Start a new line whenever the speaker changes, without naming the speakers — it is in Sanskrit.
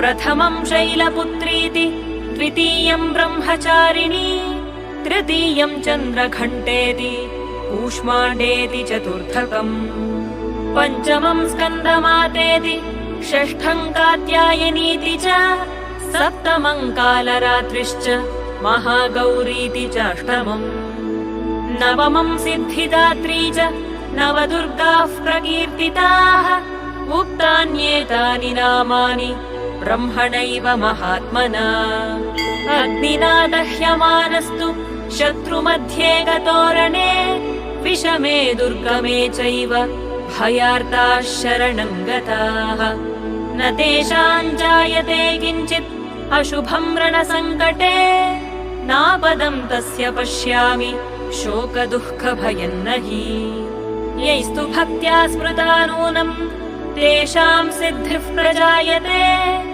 प्रथमं शैलपुत्रीति, द्वितीयं ब्रह्मचारिणी, तृतीयं चन्द्रघण्टेति, कूष्माण्डेति चतुर्थकम्, पञ्चमं स्कन्दमातेति, षष्ठं कात्यायनीति च, सप्तमं कालरात्रिश्च, महागौरीति च अष्टमम्, नवमं सिद्धिदात्री च, नवदुर्गाः प्रकीर्तिताः। उक्तान्येतानि नामानि ब्रह्मणैव महात्मना। अग्निना दह्यमानस्तु शत्रुमध्ये गतोरणे, विषमे दुर्गमे चैव भयार्ताः शरणं गताः। न तेषां जायते किञ्चित् अशुभं रणसङ्कटे, नापदं तस्य पश्यामि शोकदुःखभयं न हि। यैस्तु भक्त्या स्मृता नूनं तेषां सिद्धिः प्रजायते।